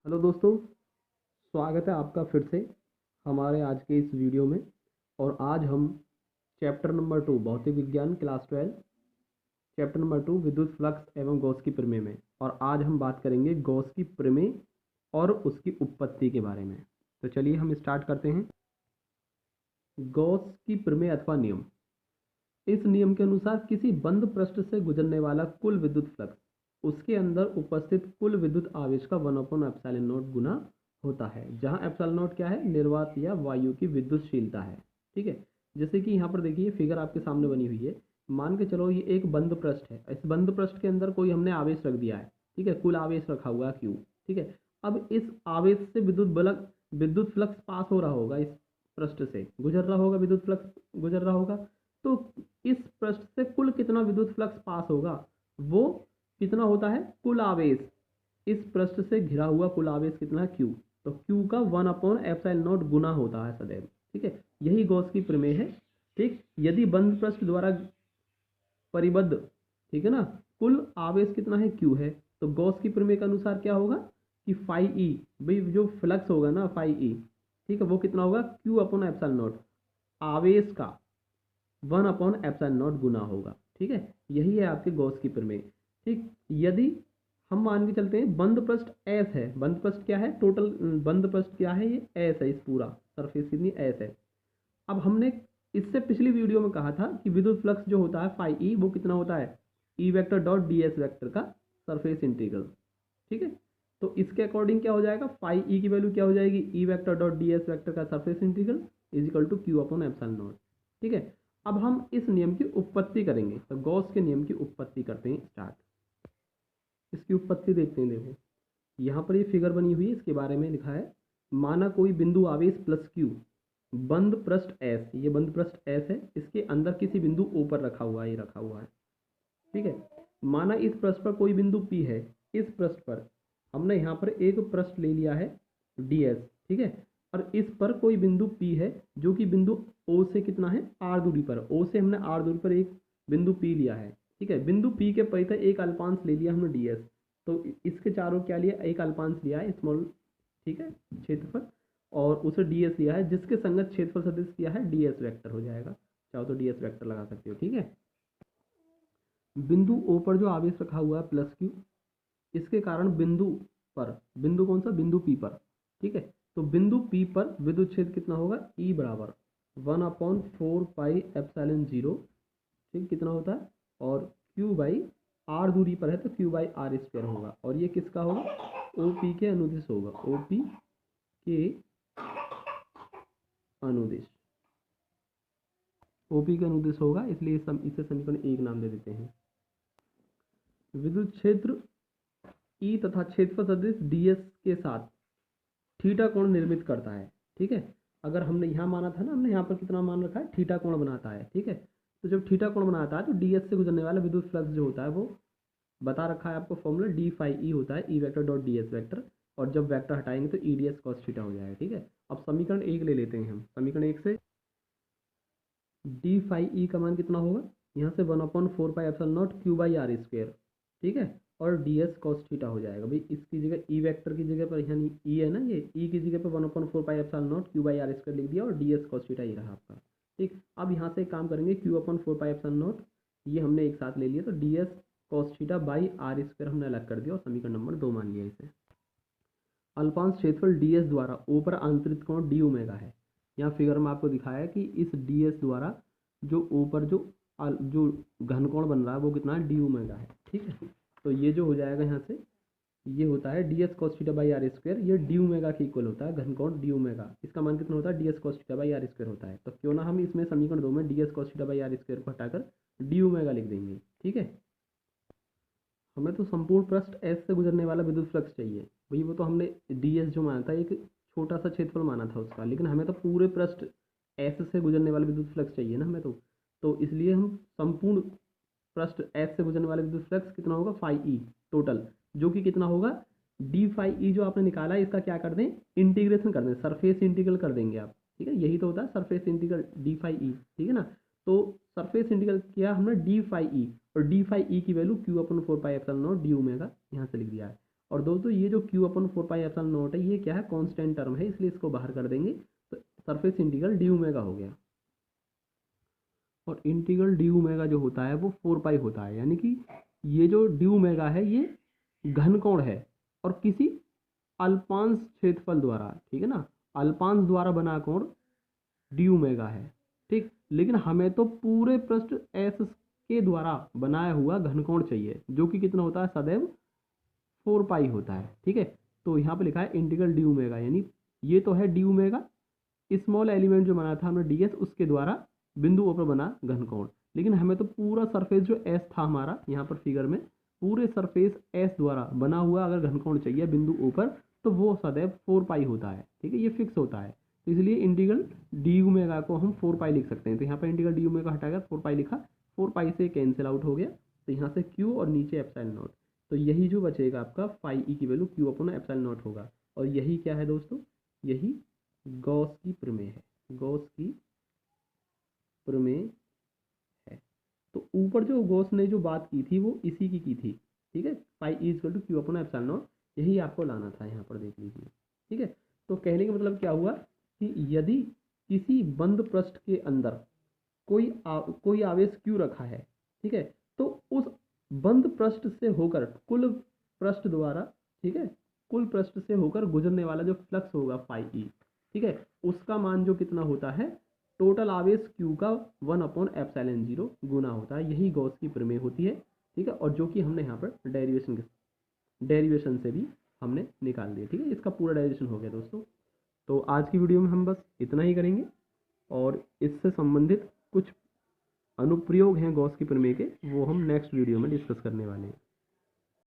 Hello दोस्तों, स्वागत है आपका फिर से हमारे आज के इस वीडियो में। और आज हम चैप्टर नंबर 2 भौतिक विज्ञान क्लास 12 चैप्टर नंबर 2 विद्युत फ्लक्स एवं गॉस की प्रमेय में। और आज हम बात करेंगे गॉस की प्रमेय और उसकी उत्पत्ति के बारे में। तो चलिए हम स्टार्ट करते हैं। गॉस की प्रमेय अथवा नियम। इस नियम के अनुसार किसी बंद पृष्ठ से गुजरने वाला कुल विद्युत फ्लक्स उसके अंदर उपस्थित कुल विद्युत आवेश का 1/ε0 गुना होता है, जहां ε0 क्या है, निर्वात या वायु की विद्युतशीलता है। ठीक है, जैसे कि यहाँ पर देखिए फिगर आपके सामने बनी हुई है। मान के चलो ये एक बंद पृष्ठ है, इस बंद पृष्ठ के अंदर कोई हमने आवेश रख दिया है। ठीक है, कुल आवेश रखा हुआ है Q। ठीक है, अब इस आवेश से विद्युत फ्लक्स पास हो रहा होगा, इस पृष्ठ से गुजर रहा होगा, विद्युत फ्लक्स गुजर रहा होगा। तो इस पृष्ठ से कुल कितना विद्युत फ्लक्स पास होगा, वो कितना होता है, कुल आवेश। इस पृष्ठ से घिरा हुआ कुल आवेश कितना है, Q। तो Q का 1/ε0 गुना होता है सदैव। ठीक है, यही गॉस की प्रमेय है। ठीक, यदि बंद पृष्ठ द्वारा परिबद्ध, ठीक है ना, कुल आवेश कितना है, Q है, तो गॉस की प्रमेय के अनुसार क्या होगा कि फाई ई, भाई जो फ्लक्स होगा ना फाई ई, ठीक है, वो कितना होगा, Q/ε0 आवेश का 1/ε0 गुना होगा। ठीक है, यही है आपके गॉस की प्रमेय। ठीक, यदि हम मान के चलते हैं बंद पृष्ठ एस है, बंद पृष्ठ क्या है, टोटल बंद पृष्ठ क्या है, ये एस है, इस पूरा सरफेस कितनी एस है। अब हमने इससे पिछली वीडियो में कहा था कि विद्युत फ्लक्स जो होता है फाई ई, वो कितना होता है, ई vector dot d S vector का सरफेस इंटीग्रल। ठीक है, तो इसके अकॉर्डिंग क्या हो जाएगा, फाई ई की वैल्यू क्या हो जाएगी, E vector dot d S vector का surface integral is equal to Q/ε0। ठीक है, अब हम इस नियम की उत्पत्ति करेंगे। तो गॉस के नियम की उत्पत्ति करते हैं स्टार्ट। इसकी उत्पत्ति देखते हैं। देखो यहाँ पर ये फिगर बनी हुई है, इसके बारे में लिखा है, माना कोई बिंदु आवेश प्लस Q बंद पृष्ठ S, ये बंद पृष्ठ S है, इसके अंदर किसी बिंदु O पर रखा हुआ है, ये रखा हुआ है। ठीक है, माना इस पृष्ठ पर कोई बिंदु P है, इस पृष्ठ पर हमने यहाँ पर एक पृष्ठ ले लिया है DS। ठीक है, और इस पर कोई बिंदु P है जो कि बिंदु O से कितना है, R दूरी पर, O से हमने R दूरी पर एक बिंदु P लिया है। ठीक है, बिंदु P के परितः एक अल्पांश ले लिया हमने DS। तो इसके चारों क्या लिया, एक अल्पांश लिया है स्मॉल, ठीक है, क्षेत्रफल, और उसे DS लिया है, जिसके संगत क्षेत्रफल सदिश किया है DS वेक्टर हो जाएगा। चाहो तो DS वेक्टर लगा सकते हो। ठीक है, बिंदु O पर जो आवेश रखा हुआ है प्लस Q, इसके कारण बिंदु पर, बिंदु कौन सा, बिंदु P पर। ठीक है, तो बिंदु P पर विद्युत क्षेत्र कितना होगा, E बराबर 1/4πε0। ठीक, कितना होता है, और Q बाई R दूरी पर है तो Q/r² होगा। और ये किसका होगा, OP के अनुदिश होगा, OP के अनुदिश, OP के अनुदिश होगा, इसलिए इसे समीकरण 1 नाम दे देते हैं। विद्युत क्षेत्र E तथा क्षेत्रफल सदिश DS के साथ थीटा कोण निर्मित करता है। ठीक है, अगर हमने यहाँ माना था ना, हमने यहाँ पर कितना मान रखा है, थीटा कोण बनाता है। ठीक है, तो जब थीटा कोण बनाता है तो DS से गुजरने वाला विद्युत फ्लक्स जो होता है वो बता रखा है आपको फॉर्मूला, डी फाई ई होता है, ई vector dot d S vector, और जब वेक्टर हटाएंगे तो E D S cos theta हो जाएगा। ठीक है, अब समीकरण 1 ले लेते हैं हम। समीकरण 1 से डी फाई ई का मान कितना होगा, यहाँ से 1/4πε0 Q/r²। ठीक है, और डी एस कॉस थीटा हो जाएगा। भाई इसकी जगह ई वेक्टर की जगह पर, यानी ई है ना, ये ई की जगह पर 1/4πε0 Q/r² लिख दिया, और डी एस कॉस थीटा ये रहा आपका। ठीक, अब यहाँ से एक काम करेंगे, Q/4πε0 ये हमने एक साथ ले लिया, तो D S cos theta by r² हमने अलग कर दिया और समीकरण नंबर 2 मान लिया इसे। अल्पांश क्षेत्रफल ds द्वारा ऊपर आंतरिक कोण डी ओमेगा है। यहाँ फिगर में आपको दिखाया है कि इस ds द्वारा जो ऊपर जो घन कोण बन रहा है वो कितना है, डी ओमेगा है। ठीक है, तो ये जो हो जाएगा यहाँ से, ये होता है ds cos theta by r², ये डी ओमेगा के इक्वल होता है, घन कोण डी ओमेगा, इसका मान कितना होता है, ds cos theta by r² होता है। तो क्यों ना हम इसमें समीकरण 2 में ds cos theta by r² को हटाकर डी ओमेगा लिख देंगे। ठीक है, हमें तो संपूर्ण पृष्ठ S से गुजरने वाला विद्युत फ्लक्स चाहिए। भाई वो तो हमने DS जो माना था, एक छोटा सा क्षेत्रफल माना था उसका, लेकिन हमें तो पूरे पृष्ठ S से गुजरने वाला विद्युत फ्लक्स चाहिए ना हमें तो इसलिए हम संपूर्ण पृष्ठ S से गुजरने वाला विद्युत फ्लक्स कितना होगा, फाई ई टोटल, जो कि कितना होगा, डी फाई ई जो आपने निकाला है इसका क्या कर दें, इंटीग्रेशन कर दें, सरफेस इंटीग्रल कर देंगे आप। ठीक है, यही तो होता है surface integral d phi E. ठीक है ना, तो सरफेस इंटीग्रल किया हमने डी फाई ई, और डी फाई ई की वैल्यू Q/4πε0 डी ओमेगा यहाँ से लिख दिया है। और दोस्तों ये जो q अपन 4πε0 है ये क्या है, कांस्टेंट टर्म है, इसलिए इसको बाहर कर देंगे तो सरफेस इंटीग्रल डी ओमेगा हो गया। और इंटीग्रल डी ओमेगा जो होता है वो 4 होता है, यानी कि ये जो डी ओमेगा है ये घनकोण है और किसी अल्पांश क्षेत्रफल द्वारा, ठीक है ना, अल्पांश द्वारा बना कोण डी ओमेगा है, ठीक। लेकिन हमें तो पूरे पृष्ठ एस के द्वारा बनाया हुआ घनकोण चाहिए जो कि कितना होता है, सदैव 4 होता है, ठीक है। तो यहाँ पे लिखा है इंटीग्रल डी ओमेगा, यानी ये तो है डी ओमेगा, स्मॉल एलिमेंट जो बना था हमने डी एस, उसके द्वारा बिंदुओं पर बना घनकोण। लेकिन हमें तो पूरा सरफेस जो एस था हमारा यहाँ पर फिगर में, पूरे सरफेस एस द्वारा बना हुआ अगर घनकोण चाहिए बिंदु ऊपर, तो वो सदैव 4 होता है, ठीक है, ये फिक्स होता है। तो इसलिए इंटीग्रल डी ओमेगा को हम 4 लिख सकते हैं। तो यहाँ पर इंटीग्रल डी ओमेगा हटाकर 4 लिखा, 4 से कैंसिल आउट हो गया, तो यहाँ से क्यू और नीचे एप्सिलॉन नॉट, तो यही जो बचेगा आपका फाई ई की value Q upon epsilon not होगा। और यही क्या है दोस्तों, यही गॉस की प्रमेय है, गॉस की प्रमेय है। तो ऊपर जो गॉस ने जो बात की थी वो इसी की थी, ठीक है, pi E equal to Q upon epsilon nought, यही आपको लाना था यहाँ पर, देख लीजिए, ठीक है। तो कहने का मतलब क्या हुआ कि यदि किसी बंद पृष्ठ के अंदर कोई आवेश क्यू रखा है, ठीक है, तो उस बंद पृष्ठ से होकर कुल पृष्ठ द्वारा, ठीक है, कुल पृष्ठ से होकर गुजरने वाला जो फ्लक्स होगा फाई ई, ठीक है, उसका मान जो कितना होता है, टोटल आवेश Q का 1/ε0 गुना होता है। यही गॉस की प्रमेय होती है, ठीक है, और जो कि हमने यहाँ पर डेरिवेशन से भी हमने निकाल दिया, ठीक है, इसका पूरा डेरिवेशन हो गया दोस्तों। तो आज की वीडियो में हम बस इतना ही करेंगे और इससे संबंधित कुछ अनुप्रयोग हैं गॉस की प्रमेय के, वो हम नेक्स्ट वीडियो में डिस्कस करने वाले हैं।